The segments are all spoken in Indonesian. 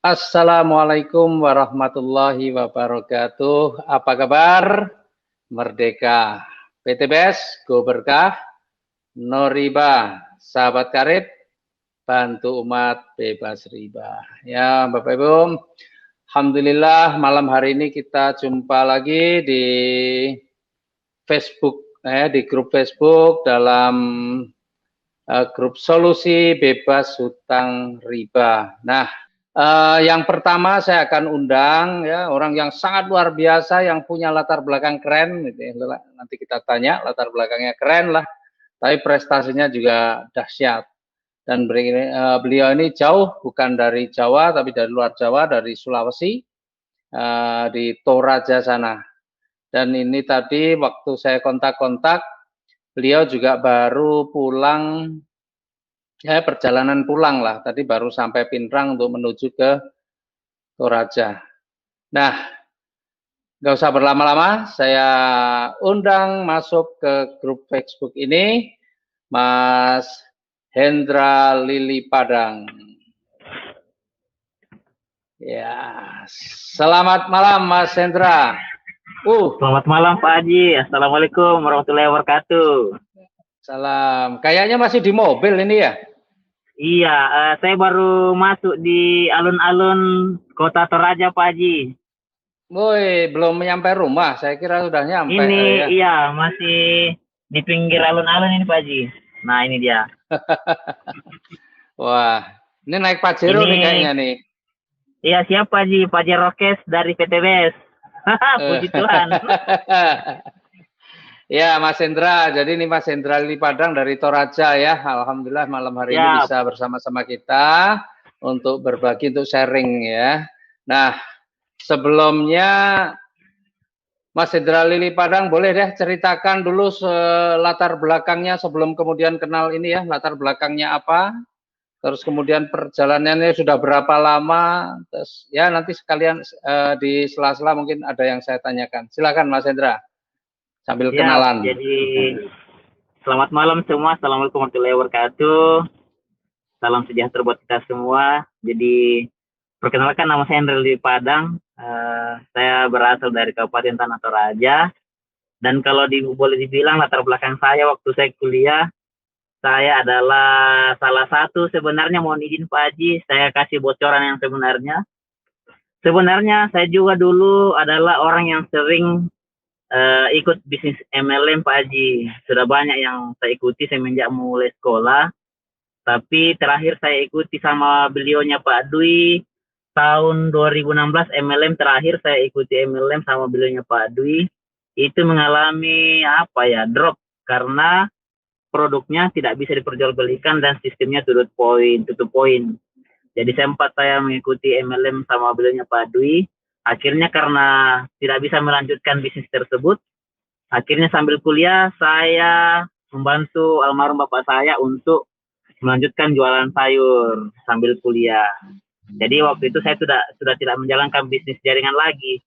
Assalamualaikum warahmatullahi wabarakatuh. Apa kabar? Merdeka. PTBS, Go Berkah, No Riba, Sahabat Karib, Bantu Umat Bebas Riba. Ya, Bapak Ibu, alhamdulillah malam hari ini kita jumpa lagi di Facebook, di grup Facebook dalam grup Solusi Bebas Hutang Riba. Nah, yang pertama saya akan undang ya orang yang sangat luar biasa yang punya latar belakang keren, gitu ya. Nanti kita tanya latar belakangnya keren lah, tapi prestasinya juga dahsyat. Dan beliau ini jauh bukan dari Jawa tapi dari luar Jawa, dari Sulawesi, di Toraja sana. Dan ini tadi waktu saya kontak-kontak, beliau juga baru pulang. Ya, perjalanan pulang lah. Tadi baru sampai Pinrang untuk menuju ke Toraja. Nah, nggak usah berlama-lama. Saya undang masuk ke grup Facebook ini, Mas Hendra Lili Padang. Ya, selamat malam Mas Hendra. Selamat malam Pak Haji. Assalamualaikum warahmatullahi wabarakatuh. Salam. Kayaknya masih di mobil ini ya? Iya, saya baru masuk di alun-alun Kota Toraja, Pak Haji. Woi, belum nyampe rumah. Saya kira sudah nyampe. Ini ya. Iya, masih di pinggir alun-alun ini, Pak Haji. Nah, ini dia. Wah, ini naik Pajero nih kayaknya nih. Iya, siapa Haji? Pajero Rokes dari PTBS. Puji Tuhan. Ya, Mas Hendra. Jadi ini Mas Hendra Lili Padang dari Toraja ya. Alhamdulillah malam hari ini bisa bersama-sama kita untuk berbagi, untuk sharing ya. Nah, sebelumnya Mas Hendra Lili Padang boleh deh ceritakan dulu latar belakangnya sebelum kemudian kenal ini ya, latar belakangnya apa? Terus kemudian perjalanannya sudah berapa lama? Terus ya nanti sekalian di sela-sela mungkin ada yang saya tanyakan. Silakan Mas Hendra. Sambil kenalan. Jadi selamat malam semua. Assalamualaikum warahmatullahi wabarakatuh. Salam sejahtera buat kita semua. Jadi perkenalkan, nama saya Hendra Lili Padang. Saya berasal dari Kabupaten Tanah Toraja. Dan kalau boleh dibilang latar belakang saya waktu saya kuliah, saya adalah salah satu sebenarnya, mohon izin Pak Haji, saya kasih bocoran yang sebenarnya. Sebenarnya saya juga dulu adalah orang yang sering ikut bisnis MLM Pak Haji. Sudah banyak yang saya ikuti semenjak mulai sekolah. Tapi terakhir saya ikuti sama beliaunya Pak Dwi tahun 2016 MLM, terakhir saya ikuti MLM sama beliaunya Pak Dwi. Itu mengalami drop karena produknya tidak bisa diperjualbelikan dan sistemnya tutup poin. Jadi sempat saya mengikuti MLM sama beliaunya Pak Dwi. Akhirnya karena tidak bisa melanjutkan bisnis tersebut, akhirnya sambil kuliah saya membantu almarhum bapak saya untuk melanjutkan jualan sayur sambil kuliah. Jadi waktu itu saya sudah tidak menjalankan bisnis jaringan lagi.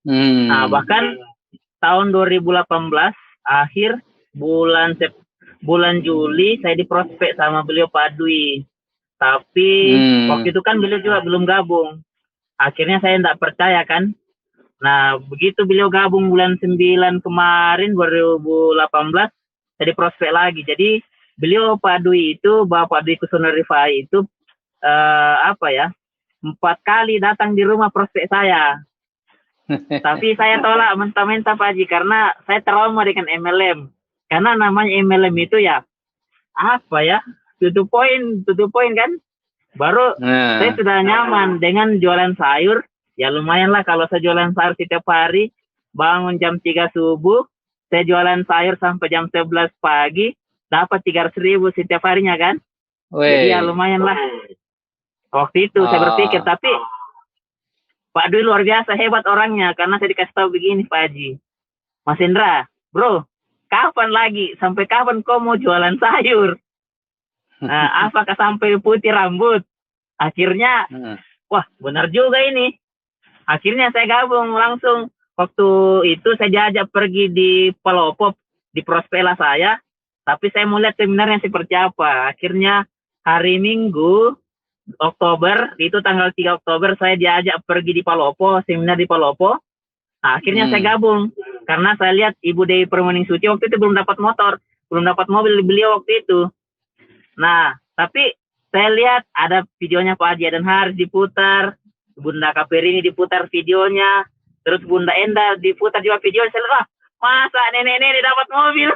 Nah, bahkan tahun 2018 akhir bulan Juli saya diprospek sama beliau Pak Dwi. Tapi waktu itu kan beliau juga belum gabung. Akhirnya saya tidak percaya kan. Nah, begitu beliau gabung bulan 9 kemarin 2018, saya diprospek lagi. Jadi beliau Pak Dwi itu, Bapak Dwi Kusuno Rifai itu 4 kali datang di rumah prospek saya. Tapi saya tolak mentah-mentah Pak Haji karena saya trauma dengan MLM. Karena namanya MLM itu ya tutup poin kan. Baru saya sudah nyaman dengan jualan sayur. Ya lumayan lah kalau saya jualan sayur setiap hari, bangun jam 3 subuh, saya jualan sayur sampai jam 11 pagi, dapat 300.000 setiap harinya kan. Jadi ya lumayan lah. Waktu itu saya berpikir, tapi Pak Dwi luar biasa hebat orangnya, karena saya dikasih tahu begini Pak Haji. Mas Hendra, bro, kapan lagi? Sampai kapan kau mau jualan sayur? Nah, apakah sampai putih rambut? Akhirnya, wah benar juga ini. Akhirnya saya gabung langsung. Waktu itu saya diajak pergi di Pelopop, di prospela saya. Tapi saya mau lihat seminarnya seperti apa. Akhirnya hari Minggu Oktober, itu tanggal 3 Oktober saya diajak pergi di Palopo, seminar di Palopo. Nah, akhirnya saya gabung karena saya lihat Ibu Dewi Permaning Suci waktu itu belum dapat motor, belum dapat mobil beliau waktu itu. Nah, tapi saya lihat ada videonya Pak Haji dan Haris diputar, Bunda Kaperini diputar videonya, terus Bunda Enda diputar juga videonya. Saya lihat, wah, masa nenek-nenek dapat mobil?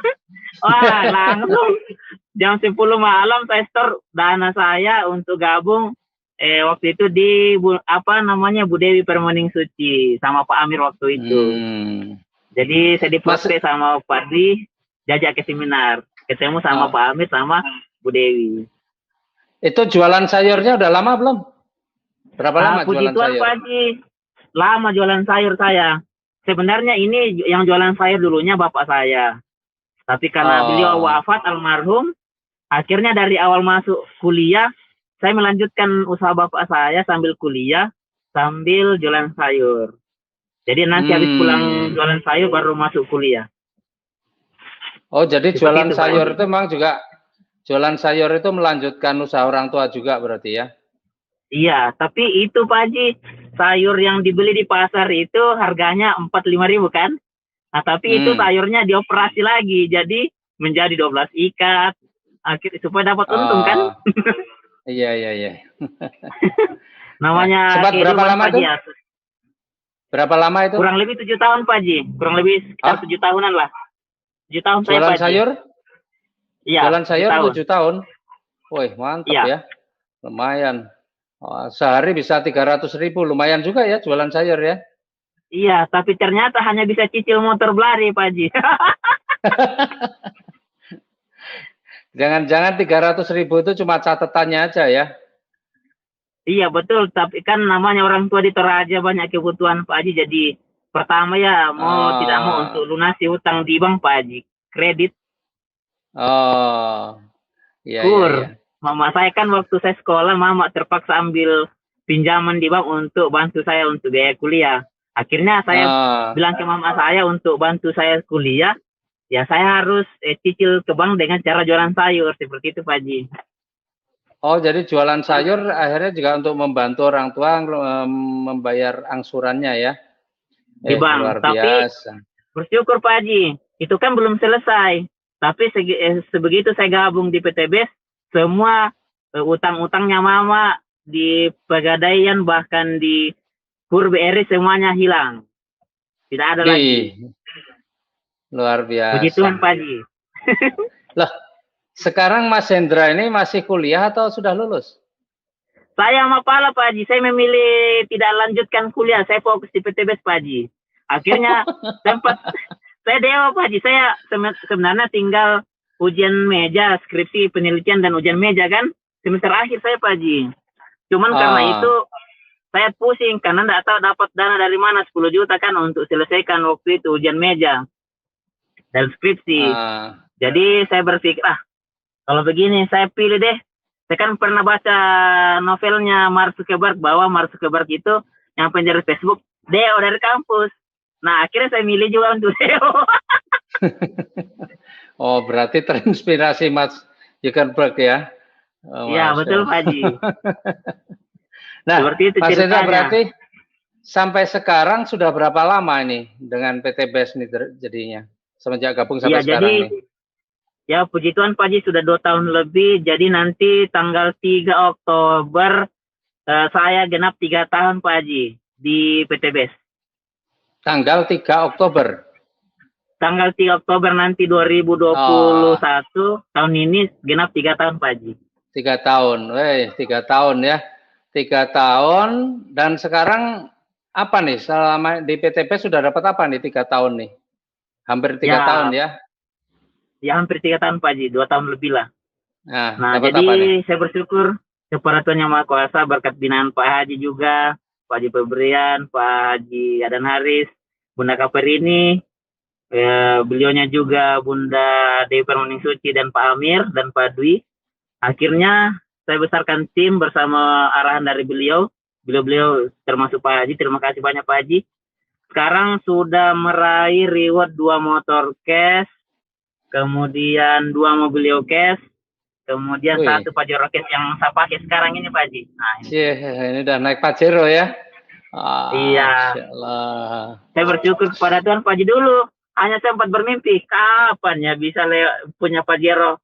Wah, langsung jam 10 malam saya store dana saya untuk gabung waktu itu di apa namanya Bu Dewi Permaning Suci sama Pak Amir waktu itu. Jadi saya diproses sama Pak Di, jajak ke seminar, ketemu sama Pak Amir sama Bu Dewi. Itu jualan sayurnya udah lama belum? Berapa lama jualan sayur? Pak Haji, lama jualan sayur saya. Sebenarnya ini yang jualan sayur dulunya bapak saya. Tapi karena beliau wafat almarhum, akhirnya dari awal masuk kuliah, saya melanjutkan usaha bapak saya sambil kuliah, sambil jualan sayur. Jadi nanti habis pulang jualan sayur baru masuk kuliah. Oh, jadi jualan sayur itu memang juga, jualan sayur itu melanjutkan usaha orang tua juga berarti ya? Iya, tapi itu Pak Haji, sayur yang dibeli di pasar itu harganya 4-5 ribu kan? Nah, tapi itu sayurnya dioperasi lagi, jadi menjadi 12 ikat, akhirnya supaya dapat untung kan? Iya. Namanya sempat berapa lama itu? Berapa lama itu? Kurang lebih 7 tahun Pak Haji, kurang lebih sekitar 7 tahunan lah. 7 tahun jualan saya Pak sayur? Iya. Jualan sayur 7 tahun. Wih, mantap ya. Lumayan. Sehari bisa 300.000, lumayan juga ya jualan sayur ya. Iya, tapi ternyata hanya bisa cicil motor Blari, Pak Haji. Jangan-jangan 300.000 itu cuma catatannya aja ya? Iya betul, tapi kan namanya orang tua di Toraja banyak kebutuhan Pak Haji. Jadi pertama ya mau tidak mau untuk lunasi hutang di bank Pak Haji, kredit. Iya. Mama saya kan waktu saya sekolah, mama terpaksa ambil pinjaman di bank untuk bantu saya untuk biaya kuliah. Akhirnya saya bilang ke mama saya untuk bantu saya kuliah, ya saya harus cicil ke bank dengan cara jualan sayur, seperti itu Pak Haji. Oh, jadi jualan sayur akhirnya juga untuk membantu orang tua membayar angsurannya ya? Di bank. Luar tapi biasa. Bersyukur Pak Haji, itu kan belum selesai. Tapi sebegitu saya gabung di PTBS, semua utang-utangnya mama di Pegadaian bahkan di Kur BRI semuanya hilang. Tidak ada lagi. Luar biasa. Begituan Pak Haji. Loh, sekarang Mas Hendra ini masih kuliah atau sudah lulus? Saya mapala Pak Haji, saya memilih tidak lanjutkan kuliah, saya fokus di PTBS Pak Haji. Akhirnya sempat saya dewa Pak Haji, saya sebenarnya tinggal ujian meja, skripsi, penelitian dan ujian meja kan semester akhir saya Pak Haji. Cuman karena itu saya pusing karena tidak tahu dapat dana dari mana 10 juta kan untuk selesaikan waktu itu ujian meja dan skripsi. Jadi saya berpikir kalau begini saya pilih deh. Saya kan pernah baca novelnya Mark Zuckerberg bahwa Mark Zuckerberg itu yang penjara Facebook Deo dari kampus. Nah akhirnya saya milih juga untuk Deo. Oh berarti terinspirasi Mas Zuckerberg ya? Iya betul Pak Haji. Nah itu Mas Hendra berarti sampai sekarang sudah berapa lama ini dengan PTBS ini jadinya? Semenjak gabung sampai sekarang nih? Ya puji Tuhan Pak Haji sudah 2 tahun lebih. Jadi nanti tanggal 3 Oktober saya genap 3 tahun Pak Haji di PTBS. Tanggal 3 Oktober? Tanggal 3 Oktober nanti 2021 tahun ini genap 3 tahun Pak Haji. 3 tahun, 3 tahun ya. 3 tahun dan sekarang apa nih selama di PTBS sudah dapat apa nih 3 tahun nih? Hampir 3 tahun ya? Ya hampir 3 tahun Pak Haji, 2 tahun lebih lah. Nah jadi saya bersyukur kepada Tuhan Yang Maha Kuasa berkat binaan Pak Haji juga, Pak Haji Febrian, Pak Haji Adan Haris, Bunda Kaperini, beliaunya juga Bunda Dewi Permaning Suci dan Pak Amir dan Pak Dwi. Akhirnya saya besarkan tim bersama arahan dari beliau termasuk Pak Haji. Terima kasih banyak Pak Haji. Sekarang sudah meraih reward 2 motor cash, kemudian 2 mobil cash, Kemudian Wih, satu Pajero case yang saya pakai sekarang ini Pak Haji. Nah, ini. ini udah naik Pajero ya. Iya. Masya Allah. Saya bersyukur kepada Tuhan Pak Haji dulu. Hanya sempat bermimpi, kapan ya bisa punya Pajero.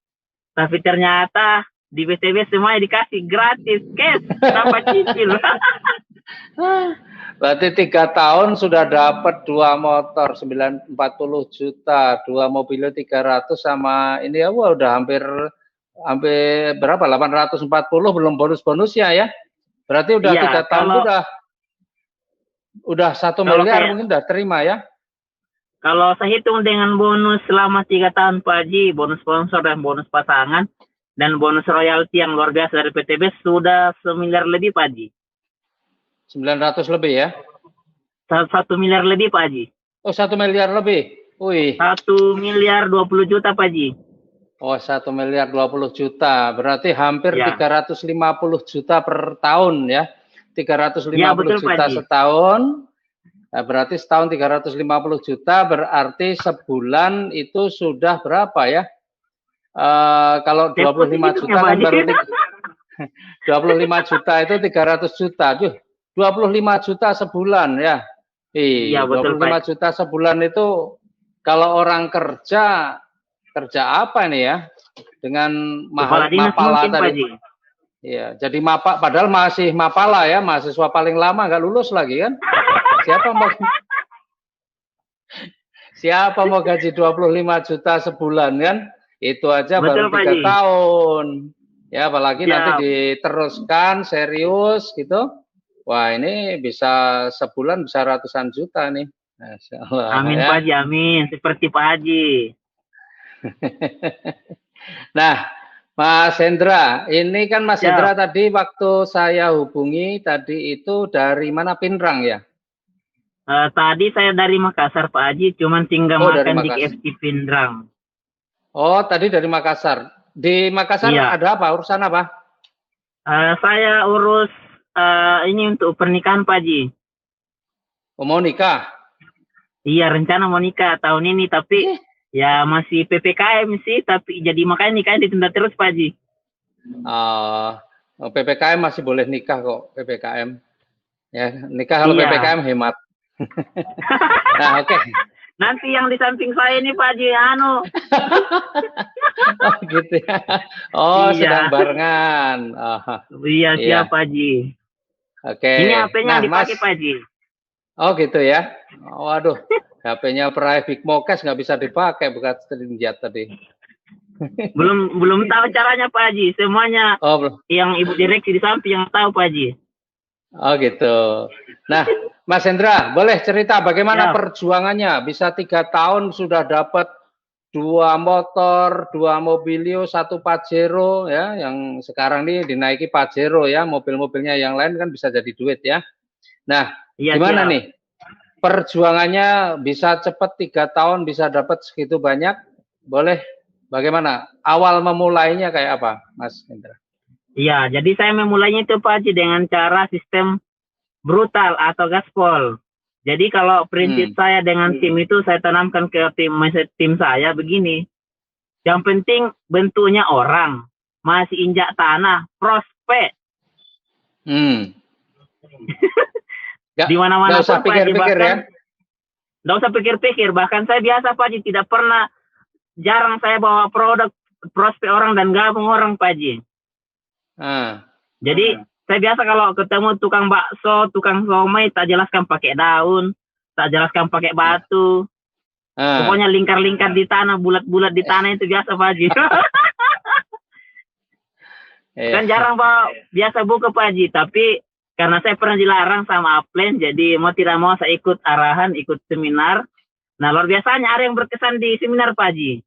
Tapi ternyata di BTW semuanya dikasih gratis, cash, tanpa cicil. Berarti 3 tahun sudah dapat 2 motor 40 juta, 2 mobilnya 300 sama ini ya, wah udah hampir berapa? 840 belum bonus-bonusnya ya. Berarti udah Iya, 3 tahun udah 1 miliar mungkin udah terima ya. Kalau saya hitung dengan bonus selama 3 tahun Pak Haji, bonus sponsor dan bonus pasangan, dan bonus royalti yang luar biasa dari PTB sudah 1 miliar lebih Pak Haji. 900 lebih ya? 1 miliar lebih Pak Haji. Oh 1 miliar lebih? Wih. 1 miliar 20 juta Pak Haji. Oh 1 miliar 20 juta, berarti hampir ya. 350 juta per tahun ya? 350 ya, betul, juta setahun. Nah, berarti setahun 350 juta, berarti sebulan itu sudah berapa ya? Kalau 25 juta kan baru 25 juta itu 300 juta. 25 juta sebulan ya. Iya, 25 juta sebulan itu kalau orang kerja apa ini ya? Dengan mapala tadi. Iya, jadi padahal masih mapala ya, mahasiswa paling lama nggak lulus lagi kan? Siapa mau gaji 25 juta sebulan kan? Itu aja betul, baru 3 tahun. Ya, apalagi nanti diteruskan serius gitu. Wah, ini bisa sebulan bisa ratusan juta nih. Masya Allah, amin ya. Pak Haji, amin. Seperti Pak Haji. Nah, Mas Hendra, ini kan Mas Hendra tadi waktu saya hubungi tadi itu dari mana, Pinrang ya? Tadi saya dari Makassar Pak Haji, cuman tinggal makan di KFC Pinrang. Oh, tadi dari Makassar. Di Makassar ada apa? Urusan apa? Saya urus ini untuk pernikahan Pak Haji. Oh, mau nikah? Iya, rencana mau nikah tahun ini, tapi ya masih PPKM sih, tapi jadi makanya nikahnya ditunda terus Pak Haji. PPKM masih boleh nikah kok, PPKM. Ya, nikah kalau PPKM hemat. Nah, oke. Nanti yang di samping saya ini Pak Haji, Oh, gitu ya. Oh, sedang barengan. Iya, siap Pak Haji. Oke. Ini HP-nya dipakai Pak Haji. Oh, gitu ya. Waduh, HP-nya Prai Big Mokes nggak bisa dipakai bukan Strinjat tadi. belum tahu caranya Pak Haji. Semuanya yang Ibu Direksi di samping yang tahu Pak Haji. Oh gitu. Nah, Mas Hendra, boleh cerita bagaimana perjuangannya? Bisa 3 tahun sudah dapat 2 motor, 2 mobilio, 1 Pajero ya, yang sekarang ini dinaiki Pajero ya, mobil-mobilnya yang lain kan bisa jadi duit ya. Nah, gimana nih? Perjuangannya bisa cepat 3 tahun bisa dapat segitu banyak? Boleh bagaimana? Awal memulainya kayak apa, Mas Hendra? Iya, jadi saya memulainya itu Pak Haji dengan cara sistem brutal atau gaspol. Jadi kalau prinsip saya dengan tim itu saya tanamkan ke tim saya begini. Yang penting bentuknya orang, masih injak tanah, prospek. Di mana-mana usah pikir-pikir ya. Nggak usah pikir-pikir, bahkan saya biasa Pak Haji, tidak pernah, jarang saya bawa produk prospek orang dan gabung orang Pak Haji. Jadi saya biasa kalau ketemu tukang bakso, tukang somai, tak jelaskan pakai daun, tak jelaskan pakai batu. Pokoknya lingkar-lingkar di tanah, bulat-bulat di tanah itu biasa Pak Haji. Kan jarang biasa buka Pak Haji, tapi karena saya pernah dilarang sama Upland, jadi mau tidak mau saya ikut arahan, ikut seminar. Nah, luar biasanya ada yang berkesan di seminar Pak Haji.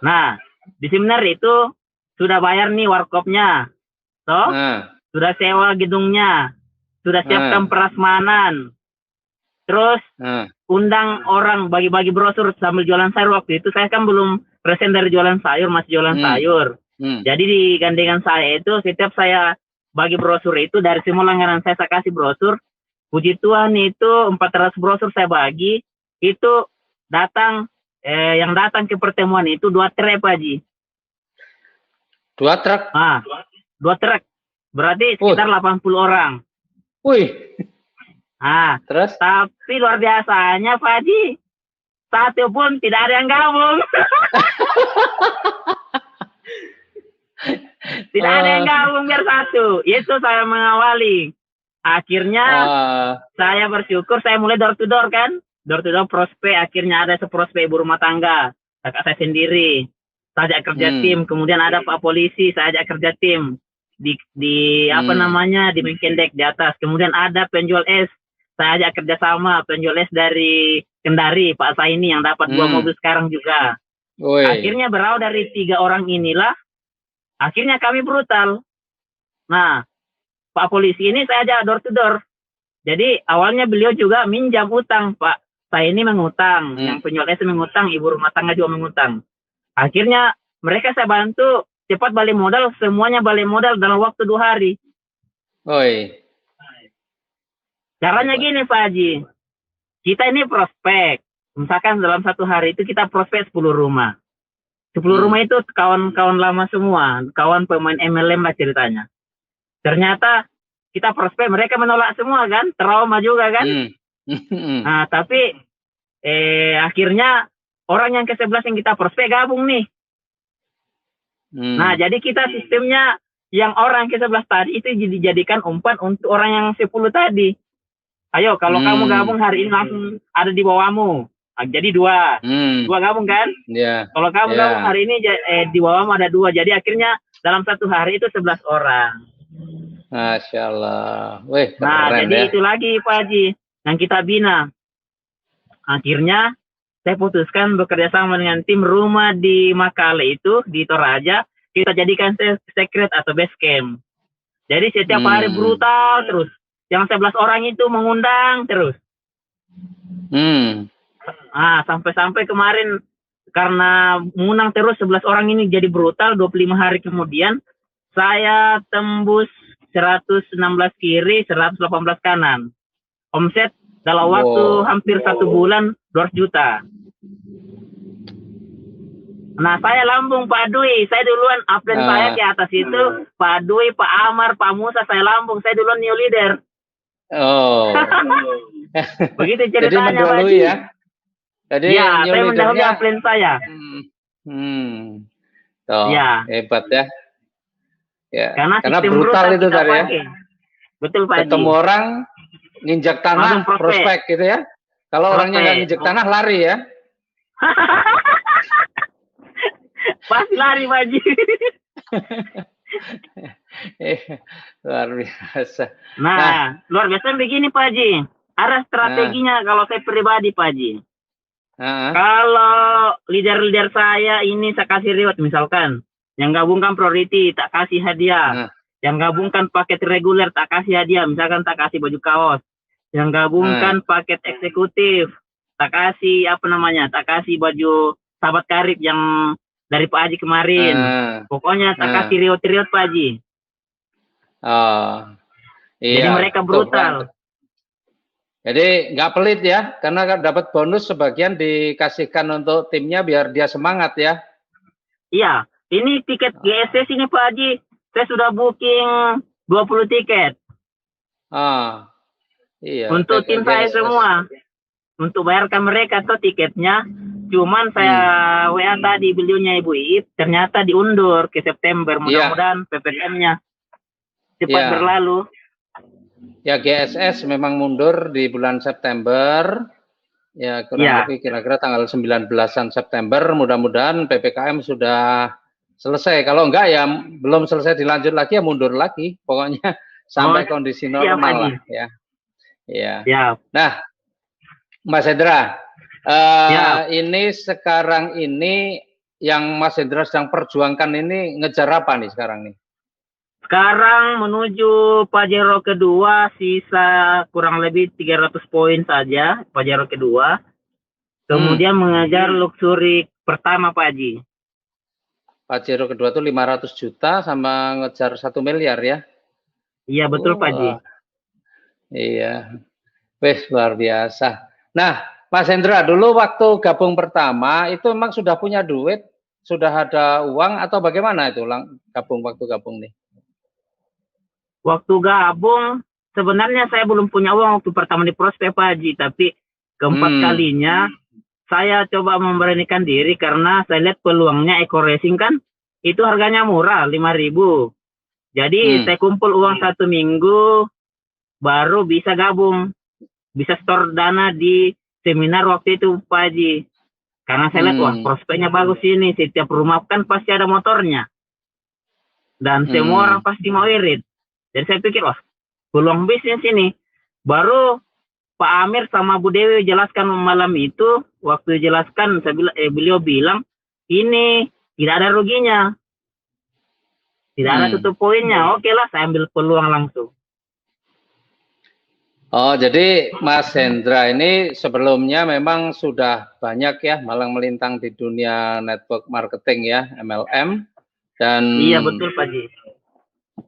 Nah, di seminar itu sudah bayar nih warkopnya, sudah sewa gedungnya, sudah siapkan prasmanan, terus undang orang bagi-bagi brosur sambil jualan sayur. Waktu itu saya kan belum present dari jualan sayur, masih jualan sayur. Jadi di gandengan saya itu setiap saya bagi brosur itu dari semua langganan saya kasih brosur. Puji Tuhan itu 400 brosur saya bagi, itu datang yang datang ke pertemuan itu 2 trep Pak Haji. 2 truk. 2 truk. Berarti sekitar 80 orang. Wih. Terus? Tapi luar biasanya Pak Haji, satu pun tidak ada yang gabung. Tidak ada yang gabung biar satu. Itu saya mengawali. Akhirnya saya bersyukur, saya mulai door to door kan. Door to door prospek, akhirnya ada seprospek ibu rumah tangga. Kakak saya sendiri. Saya ajak kerja tim. Kemudian ada Pak Polisi, saya ajak kerja tim. Di apa namanya, di Menkendek di atas. Kemudian ada penjual es. Saya ajak kerjasama penjual es dari Kendari, Pak Saini yang dapat 2 mobil sekarang juga. Akhirnya berawal dari 3 orang inilah, akhirnya kami brutal. Nah, Pak Polisi ini saya ajak door to door. Jadi awalnya beliau juga minjam utang, Pak. Saya ini mengutang, yang penjual es mengutang, ibu rumah tangga juga mengutang. Akhirnya mereka saya bantu cepat balik modal, semuanya balik modal dalam waktu 2 hari. Caranya gini Pak Haji, kita ini prospek. Misalkan dalam 1 hari itu kita prospek 10 rumah. 10 rumah itu kawan-kawan lama semua, kawan pemain MLM lah ceritanya. Ternyata kita prospek, mereka menolak semua kan, trauma juga kan. Nah, tapi akhirnya orang yang ke-11 yang kita prospek gabung nih. Nah, jadi kita sistemnya yang orang ke-11 tadi itu dijadikan umpan untuk orang yang 10 tadi. Ayo, kalau kamu gabung hari ini langsung ada di bawahmu. Jadi 2. 2 gabung kan? Kalau kamu gabung hari ini di bawahmu ada 2. Jadi akhirnya dalam 1 hari itu 11 orang. Masya Allah. Wih, nah, jadi itu lagi Pak Haji yang kita bina. Akhirnya saya putuskan bekerja sama dengan tim rumah di Makale itu, di Toraja. Kita jadikan secret atau base camp. Jadi setiap hari brutal terus. Yang 11 orang itu mengundang terus. Sampai-sampai kemarin karena mengundang terus 11 orang ini jadi brutal, 25 hari kemudian saya tembus 116 kiri, 118 kanan. Omset dalam waktu hampir 1 bulan 200 juta. Nah, saya lambung Pak Dwi. Saya duluan upline saya ke atas itu. Pak Dwi, Pak Amar, Pak Musa, saya lambung. Saya duluan new leader. Begitu ceritanya Pak Haji. Ya? Jadi ya, saya mendahului upline saya. Hebat ya. Karena brutal itu tadi ya. Betul Pak Haji. Ketemu orang nginjak tanah prospek gitu ya. Kalau orangnya nggak nginjak tanah lari ya. Pasti lari Pak Haji. Luar biasa. Nah, luar biasa begini Pak Haji. Ada strateginya kalau saya pribadi Pak Haji. Kalau leader-leader saya ini saya kasih reward misalkan. Yang gabungkan priority tak kasih hadiah. Yang gabungkan paket reguler tak kasih hadiah. Misalkan tak kasih baju kaos. Yang gabungkan paket eksekutif tak kasih tak kasih baju sahabat karib yang dari Pak Haji kemarin. Pokoknya tak kasih reward-reward Pak Haji. Iya, jadi mereka brutal. Jadi nggak pelit ya, karena dapat bonus sebagian dikasihkan untuk timnya biar dia semangat ya. Iya, ini tiket GSS ini Pak Haji, saya sudah booking 20 tiket. Iya. Untuk tim saya semua, untuk bayarkan mereka tuh tiketnya. Cuman saya WA tadi beliaunya Ibu Iip, ternyata diundur ke September. Mudah-mudahan PPKM-nya cepat berlalu. Ya, GSS memang mundur di bulan September. Ya, kurang lebih kira-kira tanggal 19-an September. Mudah-mudahan PPKM sudah selesai. Kalau enggak ya belum selesai dilanjut lagi ya mundur lagi. Pokoknya sampai kondisi normal lah ya. Iya. Nah, Mas Hendra, ini sekarang ini yang Mas Hendra sedang perjuangkan ini ngejar apa nih sekarang nih? Sekarang menuju Pajero kedua, sisa kurang lebih 300 poin saja Pajero kedua. Kemudian mengejar luxury pertama Pak Haji. Pajero kedua itu 500 juta sama ngejar 1 miliar ya? Iya betul Pak Haji. Iya. Wih, luar biasa. Nah, Mas Hendra, dulu waktu gabung pertama itu memang sudah punya duit, sudah ada uang atau bagaimana itu waktu gabung nih? Waktu gabung sebenarnya saya belum punya uang waktu pertama di prospek Pak Haji, tapi keempat kalinya saya coba memberanikan diri karena saya lihat peluangnya Eco Racing kan itu harganya murah 5.000. Jadi saya kumpul uang 1 minggu baru bisa gabung, bisa store dana di seminar waktu itu Pak Haji. Karena saya lihat wah prospeknya bagus ini, setiap rumah kan pasti ada motornya dan semua orang pasti mau irit. Jadi saya pikir wah peluang bisnis ini. Baru Pak Amir sama Bu Dewi jelaskan malam itu, waktu jelaskan beliau bilang ini tidak ada ruginya, tidak ada tutup poinnya. Oke lah, saya ambil peluang langsung. Oh, jadi Mas Hendra ini sebelumnya memang sudah banyak ya malang melintang di dunia network marketing ya, MLM. Dan iya betul Pak Ji.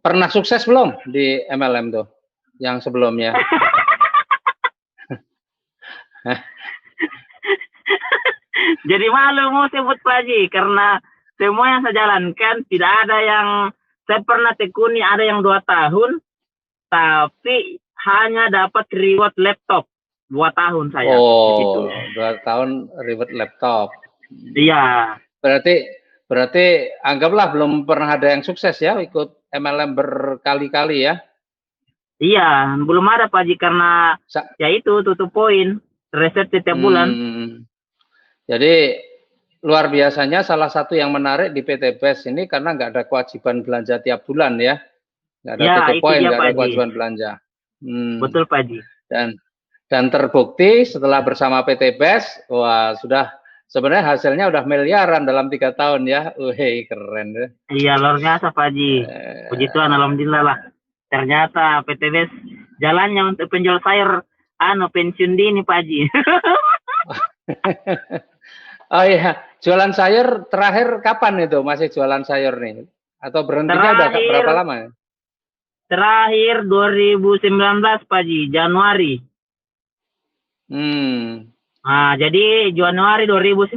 Pernah sukses belum di MLM tuh yang sebelumnya? Jadi malu mau sebut Pak Ji karena semua yang saya jalankan tidak ada yang saya pernah tekuni, ada yang 2 tahun tapi hanya dapat reward laptop 2 tahun saya. Oh, 2 tahun reward laptop. Iya. Berarti anggaplah belum pernah ada yang sukses ya ikut MLM berkali-kali ya? Iya, belum ada Pak Ji karena ya itu tutup poin, reset setiap bulan. Jadi luar biasanya salah satu yang menarik di PT BES ini karena nggak ada kewajiban belanja tiap bulan ya, nggak ada tutup poin, nggak ada kewajiban belanja. Betul Pak Ji. Dan terbukti setelah bersama PT BES, wah sudah sebenarnya hasilnya udah miliaran dalam 3 tahun ya. Wih, keren ya. Iya, luar biasa Pak Ji. Puji Tuhan, alhamdulillah lah. Ternyata PT BES jalannya untuk penjual sayur pensiun dini Pak Ji. Oh iya, jualan sayur terakhir kapan itu? Masih jualan sayur nih? Atau berhentinya udah berapa lama? Terakhir 2019 Pak Ji, Januari. Nah, jadi Januari 2019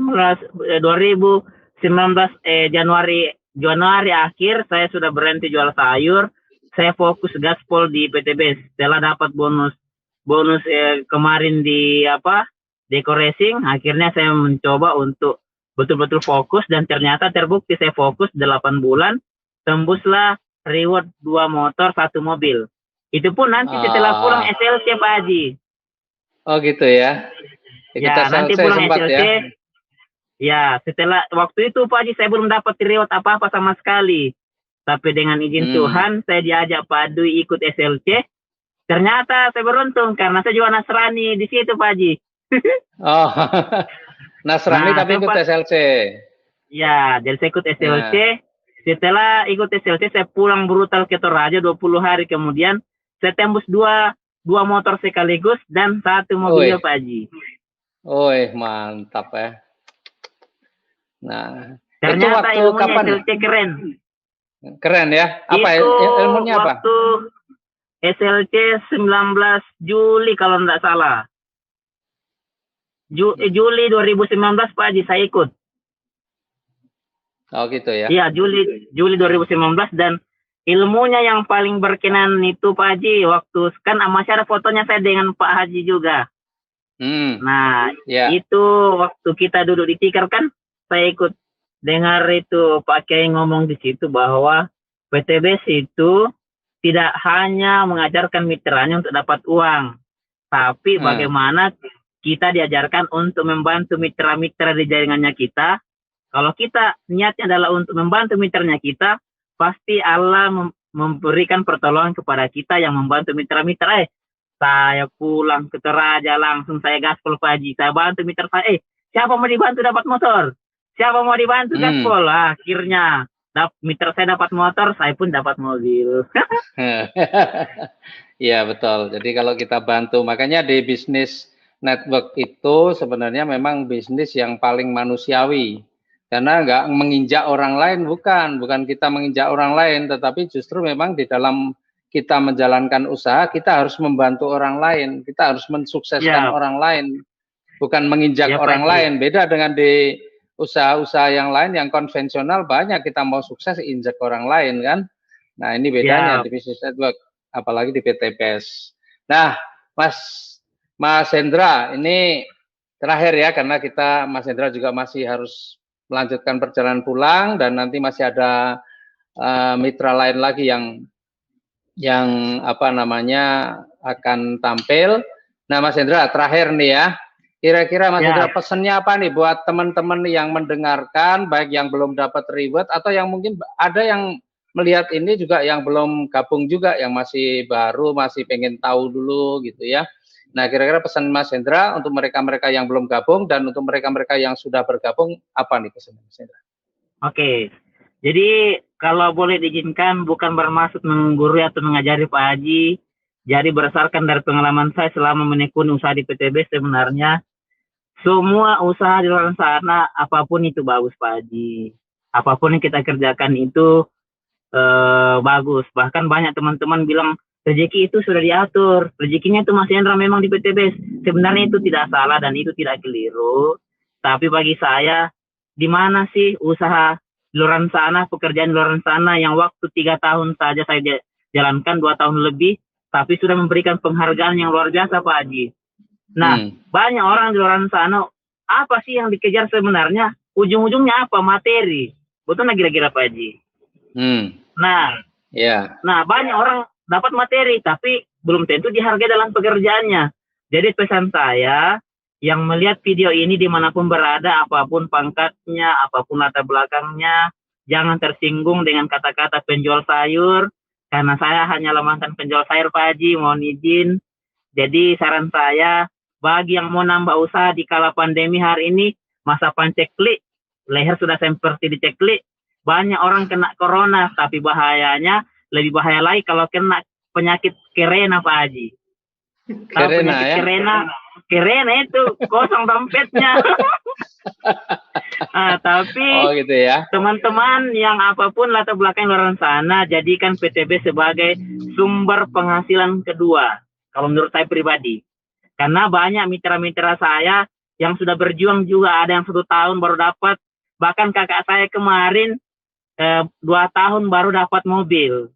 Januari akhir saya sudah berhenti jual sayur. Saya fokus gaspol di PT BES. Setelah dapat bonus kemarin di Eco Racing, akhirnya saya mencoba untuk betul-betul fokus dan ternyata terbukti saya fokus 8 bulan, tembuslah reward 2 motor 1 mobil. Itu pun nanti setelah pulang SLC Pak Haji. Oh gitu ya. Ya, nanti pulang SLC. Ya, setelah waktu itu Pak Haji saya belum dapat reward apa-apa sama sekali. Tapi dengan izin Tuhan, saya diajak Pak Dwi ikut SLC. Ternyata saya beruntung karena saya juga Nasrani di situ Pak Haji. Oh, Nasrani tapi ikut SLC. Ya, jadi saya ikut SLC. Setelah ikut SLC, saya pulang brutal ke Toraja 20 hari kemudian. Saya tembus dua motor sekaligus dan 1 mobil Pak Haji. Woi, mantap ya. Nah, ternyata itu ilmunya kapan? SLC keren. Keren ya? Apa ilmunya apa? Waktu SLC 19 Juli kalau tidak salah. Juli 2019 Pak Haji saya ikut. Oh gitu ya? Iya, Juli 2019 dan ilmunya yang paling berkenan itu Pak Haji waktu kan masih ada fotonya saya dengan Pak Haji juga. Nah, itu waktu kita duduk di tikar kan saya ikut dengar itu Pak Kiai ngomong di situ bahwa PT BES itu tidak hanya mengajarkan mitranya untuk dapat uang, tapi bagaimana kita diajarkan untuk membantu mitra-mitra di jaringannya kita. Kalau kita niatnya adalah untuk membantu mitranya kita, pasti Allah memberikan pertolongan kepada kita yang membantu mitra-mitra. Saya pulang ke Toraja langsung saya gaspol Pak Haji. Saya bantu mitra saya. Siapa mau dibantu dapat motor? Siapa mau dibantu gaspol? Akhirnya mitra saya dapat motor, saya pun dapat mobil. Iya betul. Jadi kalau kita bantu, makanya di bisnis network itu sebenarnya memang bisnis yang paling manusiawi. Karena nggak menginjak orang lain, bukan kita menginjak orang lain, tetapi justru memang di dalam kita menjalankan usaha, kita harus membantu orang lain, kita harus mensukseskan orang lain, bukan menginjak orang lain. Beda dengan di usaha-usaha yang lain yang konvensional banyak kita mau sukses injek orang lain kan. Nah ini bedanya di business network, apalagi di PTBS. Nah Mas Hendra, ini terakhir ya karena Mas Hendra juga masih harus melanjutkan perjalanan pulang dan nanti masih ada mitra lain lagi yang apa namanya akan tampil. Nah Mas Hendra, terakhir nih ya. Kira-kira Mas Hendra pesannya apa nih buat teman-teman yang mendengarkan, baik yang belum dapat reward atau yang mungkin ada yang melihat ini juga yang belum gabung juga, yang masih baru, masih pengen tahu dulu gitu ya. Nah kira-kira pesan Mas Hendra untuk mereka-mereka yang belum gabung dan untuk mereka-mereka yang sudah bergabung, apa nih pesan Mas Hendra? Oke, jadi kalau boleh diizinkan bukan bermaksud menggurui atau mengajari Pak Haji. Jadi berdasarkan dari pengalaman saya selama menekuni usaha di PTB sebenarnya semua usaha di luar sana, apapun itu bagus Pak Haji. Apapun yang kita kerjakan itu bagus. Bahkan banyak teman-teman bilang rezeki itu sudah diatur. Rezekinya itu Mas Hendra memang di PTB. Sebenarnya itu tidak salah dan itu tidak keliru. Tapi bagi saya, di mana sih usaha di luar sana, pekerjaan di luar sana yang waktu 3 tahun saja saya jalankan, 2 tahun lebih, tapi sudah memberikan penghargaan yang luar biasa Pak Haji. Nah, banyak orang di luar sana, apa sih yang dikejar sebenarnya? Ujung-ujungnya apa? Materi. Betul nggak kira-kira Pak Haji? Nah, nah banyak orang dapat materi, tapi belum tentu dihargai dalam pekerjaannya. Jadi pesan saya, yang melihat video ini dimanapun berada, apapun pangkatnya, apapun latar belakangnya, jangan tersinggung dengan kata-kata penjual sayur, karena saya hanya mantan penjual sayur Pak Haji, mohon izin. Jadi saran saya, bagi yang mau nambah usaha di kala pandemi hari ini, masa panceklik, leher sudah seperti diceklik, banyak orang kena corona, tapi bahayanya lebih bahaya lagi kalau kena penyakit kerena Pak Haji. Tahu penyakit ya? Kerena itu kosong dompetnya. Tapi gitu ya. Teman-teman yang apapun latar belakang luar sana, jadikan PTB sebagai sumber penghasilan kedua. Kalau menurut saya pribadi. Karena banyak mitra-mitra saya yang sudah berjuang juga, ada yang 1 tahun baru dapat. Bahkan kakak saya kemarin 2 tahun baru dapat mobil.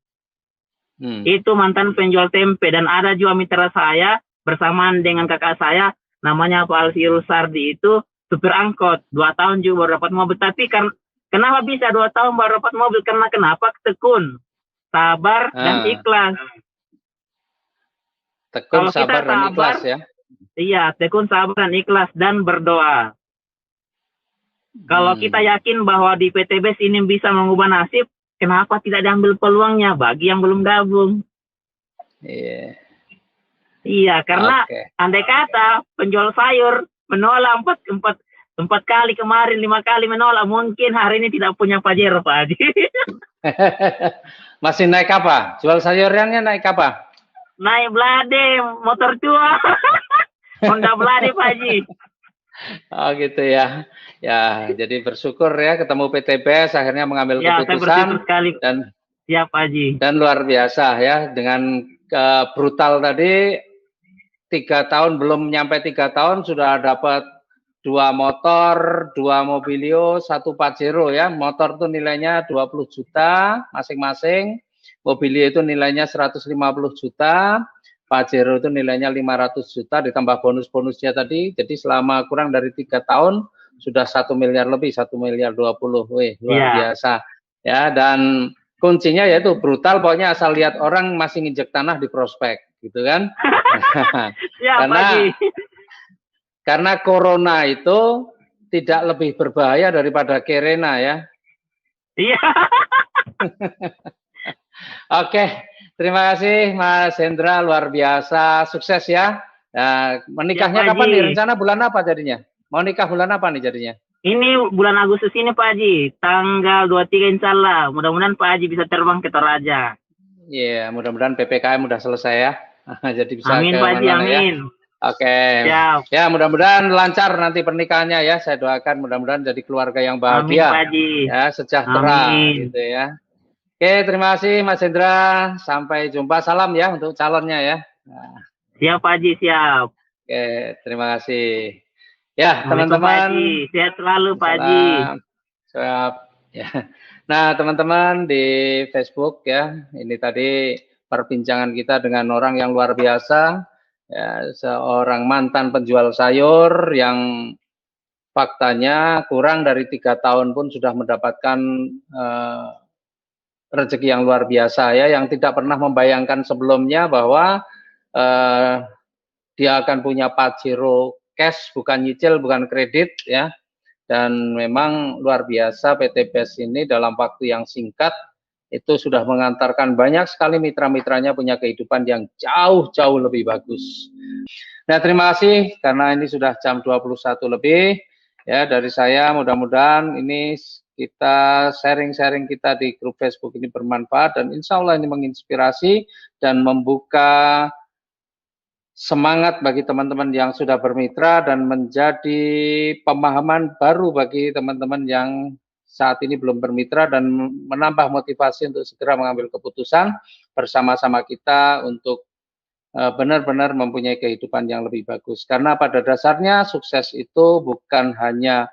Itu mantan penjual tempe. Dan ada juga mitra saya bersamaan dengan kakak saya, namanya Pak Alfiul Sardi, itu supir angkot. 2 tahun juga baru dapat mobil. Tapi kenapa bisa 2 tahun baru dapat mobil? Karena kenapa? Tekun, sabar, dan ikhlas. Tekun, sabar, dan ikhlas ya. Iya, tekun, sabar, dan ikhlas, dan berdoa. Kalau kita yakin bahwa di PTBS ini bisa mengubah nasib, kenapa tidak diambil peluangnya bagi yang belum gabung? Iya, karena andai kata penjual sayur menolak 4 kali kemarin, 5 kali menolak, mungkin hari ini tidak punya Pajero Pak Haji. Masih naik apa? Jual sayurannya naik apa? Naik Blade, motor tua. Honda Blade Pak Haji. Oh gitu ya. Ya, jadi bersyukur ya ketemu PTBS akhirnya mengambil keputusan dan siap Pak Haji. Dan luar biasa ya dengan brutal tadi 3 tahun belum nyampe 3 tahun sudah dapat 2 motor, 2 mobilio, 1 Pajero ya. Motor itu nilainya 20 juta masing-masing. Mobilio itu nilainya 150 juta. Pajero itu nilainya 500 juta ditambah bonus-bonusnya tadi. Jadi selama kurang dari 3 tahun sudah 1 miliar lebih, 1 miliar 20. Wih, luar biasa. Ya, dan kuncinya yaitu brutal, pokoknya asal lihat orang masih nginjek tanah di prospek, gitu kan? Karena corona itu tidak lebih berbahaya daripada kerena ya. Iya. Oke, terima kasih Mas Hendra, luar biasa, sukses ya. Nah, menikahnya ya, kapan nih? Rencana bulan apa jadinya? Mau nikah bulan apa nih jadinya? Ini bulan Agustus ini Pak Haji, tanggal 23 insya Allah. Mudah-mudahan Pak Haji bisa terbang ke Toraja. Iya, mudah-mudahan PPKM udah selesai ya. Jadi bisa amin Pak Haji, amin. Ya. Oke, ya mudah-mudahan lancar nanti pernikahannya ya. Saya doakan mudah-mudahan jadi keluarga yang bahagia, amin, Pak Haji. Ya sejahtera, amin. Gitu ya. Oke, terima kasih Mas Hendra. Sampai jumpa, salam ya untuk calonnya ya. Siap Pak Haji, siap. Oke, terima kasih. Ya, teman-teman. Sehat selalu, Pak Haji. Siap. Ya. Nah, teman-teman di Facebook ya, ini tadi perbincangan kita dengan orang yang luar biasa, ya, seorang mantan penjual sayur yang faktanya kurang dari 3 tahun pun sudah mendapatkan rezeki yang luar biasa ya, yang tidak pernah membayangkan sebelumnya bahwa dia akan punya Pajero cash, bukan nyicil, bukan kredit ya. Dan memang luar biasa PT BES ini dalam waktu yang singkat itu sudah mengantarkan banyak sekali mitra-mitranya punya kehidupan yang jauh-jauh lebih bagus. Nah, terima kasih karena ini sudah jam 21 lebih. Ya, dari saya mudah-mudahan ini kita sharing-sharing kita di grup Facebook ini bermanfaat dan insya Allah ini menginspirasi dan membuka semangat bagi teman-teman yang sudah bermitra dan menjadi pemahaman baru bagi teman-teman yang saat ini belum bermitra dan menambah motivasi untuk segera mengambil keputusan bersama-sama kita untuk benar-benar mempunyai kehidupan yang lebih bagus. Karena pada dasarnya sukses itu bukan hanya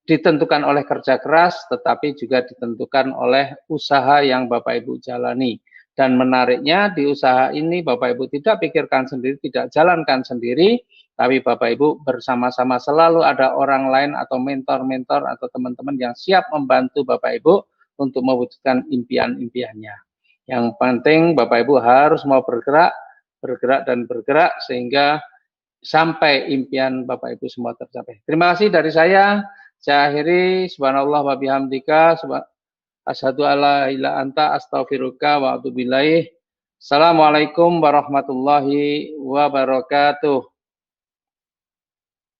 ditentukan oleh kerja keras, tetapi juga ditentukan oleh usaha yang Bapak Ibu jalani. Dan menariknya di usaha ini Bapak Ibu tidak pikirkan sendiri, tidak jalankan sendiri, tapi Bapak Ibu bersama-sama selalu ada orang lain atau mentor-mentor atau teman-teman yang siap membantu Bapak Ibu untuk mewujudkan impian-impiannya. Yang penting Bapak Ibu harus mau bergerak dan bergerak sehingga sampai impian Bapak Ibu semua tercapai. Terima kasih dari saya. Saya akhiri, subhanallah wa bihamdika, asyhadu alla ilaha anta astaghfiruka wa atubu ilaih. Assalamualaikum warahmatullahi wabarakatuh.